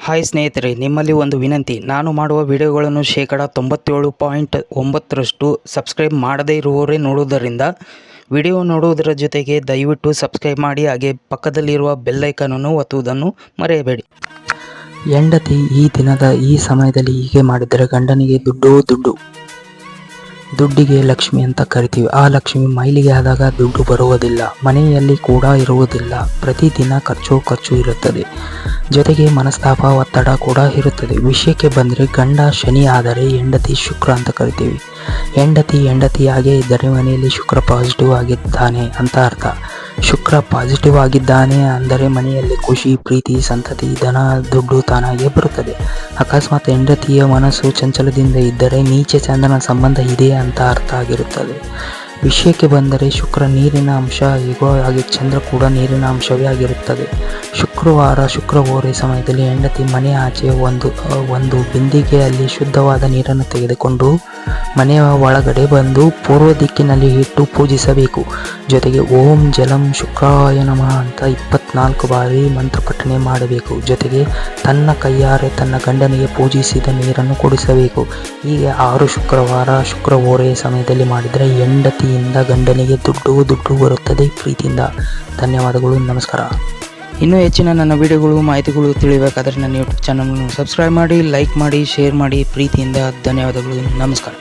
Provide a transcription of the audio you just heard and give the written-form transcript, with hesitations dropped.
Hi ಸ್ನೇಹಿತರೆ, ನಿಮ್ಮಲ್ಲಿ ಒಂದು ವಿನಂತಿ. ನಾನು ಮಾಡುವ ವಿಡಿಯೋಗಳನ್ನು ಶೇಕಡ 97.9% ಸಬ್ಸ್ಕ್ರೈಬ್ ಮಾಡದೇ ಇರುವವರೇ ನೋಡುವುದರಿಂದ ವಿಡಿಯೋ ನೋಡುವುದರ ಜೊತೆಗೆ ದಯವಿಟ್ಟು ಸಬ್ಸ್ಕ್ರೈಬ್ ಮಾಡಿ, ಹಾಗೆ ಪಕ್ಕದಲ್ಲಿರುವ ಬೆಲ್ ಐಕಾನನ್ನು ಒತ್ತುವುದನ್ನು ಮರೆಯಬೇಡಿ. ಹೆಂಡತಿ ಈ ದಿನದ ಈ ಸಮಯದಲ್ಲಿ ಹೀಗೆ ಮಾಡಿದರೆ ಗಂಡನಿಗೆ ದುಡ್ಡು. ದುಡ್ಡಿಗೆ ಲಕ್ಷ್ಮಿ ಅಂತ ಕರಿತೀವಿ. ಆ ಲಕ್ಷ್ಮಿ ಮೈಲಿಗೆ ಆದಾಗ ದುಡ್ಡು ಬರುವುದಿಲ್ಲ, ಮನೆಯಲ್ಲಿ ಕೂಡ ಇರುವುದಿಲ್ಲ. ಪ್ರತಿದಿನ ಖರ್ಚು ಇರುತ್ತದೆ, ಜೊತೆಗೆ ಮನಸ್ತಾಪ, ಒತ್ತಡ ಕೂಡ ಇರುತ್ತದೆ. ವಿಷಯಕ್ಕೆ ಬಂದರೆ ಗಂಡ ಶನಿ ಆದರೆ ಹೆಂಡತಿ ಶುಕ್ರ ಅಂತ ಕರಿತೀವಿ. ಹೆಂಡತಿಯಾಗೇ ಇದ್ದರೆ ಮನೆಯಲ್ಲಿ ಶುಕ್ರ ಪಾಸಿಟಿವ್ ಆಗಿದ್ದಾನೆ ಅಂತ ಅರ್ಥ. ಶುಕ್ರ ಪಾಸಿಟಿವ್ ಆಗಿದ್ದಾನೆ ಅಂದರೆ ಮನೆಯಲ್ಲಿ ಖುಷಿ, ಪ್ರೀತಿ, ಸಂತತಿ, ಧನ, ದುಡ್ಡು ತಾನಾಗೆ ಬರುತ್ತದೆ. ಅಕಸ್ಮಾತ್ ಹೆಂಡತಿಯ ಮನಸ್ಸು ಚಂಚಲದಿಂದ ಇದ್ದರೆ ನೀಚ ಚಂದ್ರನ ಸಂಬಂಧ ಇದೆ ಅಂತ ಅರ್ಥ ಆಗಿರುತ್ತದೆ. ವಿಷಯಕ್ಕೆ ಬಂದರೆ ಶುಕ್ರ ನೀರಿನ ಅಂಶ ಹೇಗೋ ಹಾಗೆ ಚಂದ್ರ ಕೂಡ ನೀರಿನ ಅಂಶವೇ ಆಗಿರುತ್ತದೆ. ಶುಕ್ರ ಹೋರೆ ಸಮಯದಲ್ಲಿ ಹೆಂಡತಿ ಮನೆ ಆಚೆ ಒಂದು ಬಿಂದಿಗೆಯಲ್ಲಿ ಶುದ್ಧವಾದ ನೀರನ್ನು ತೆಗೆದುಕೊಂಡು ಮನೆಯ ಒಳಗಡೆ ಬಂದು ಪೂರ್ವ ದಿಕ್ಕಿನಲ್ಲಿ ಇಟ್ಟು ಪೂಜಿಸಬೇಕು. ಜೊತೆಗೆ ಓಂ ಜಲಂ ಶುಕ್ರಾಯ ನಮಃ ಅಂತ 24 ಬಾರಿ ಮಂತ್ರ ಪಠಣೆ ಮಾಡಬೇಕು. ಜೊತೆಗೆ ತನ್ನ ಕೈಯಾರೆ ತನ್ನ ಗಂಡನಿಗೆ ಪೂಜಿಸಿದ ನೀರನ್ನು ಕುಡಿಸಬೇಕು. ಹೀಗೆ 6 ಶುಕ್ರ ಹೋರೆಯ ಸಮಯದಲ್ಲಿ ಮಾಡಿದರೆ ಹೆಂಡತಿಯಿಂದ ಗಂಡನಿಗೆ ದುಡ್ಡು ಬರುತ್ತದೆ ಪ್ರೀತಿಯಿಂದ. ಧನ್ಯವಾದಗಳು, ನಮಸ್ಕಾರ. ಇನ್ನೂ ಹೆಚ್ಚಿನ ನನ್ನ ವಿಡಿಯೋಗಳು, ಮಾಹಿತಿಗಳು ತಿಳಿಯಬೇಕಾದರೆ ನನ್ನ ಯೂಟ್ಯೂಬ್ ಚಾನಲನ್ನು ಸಬ್ಸ್ಕ್ರೈಬ್ ಮಾಡಿ, ಲೈಕ್ ಮಾಡಿ, ಶೇರ್ ಮಾಡಿ. ಪ್ರೀತಿಯಿಂದ ಧನ್ಯವಾದಗಳು, ನಮಸ್ಕಾರ.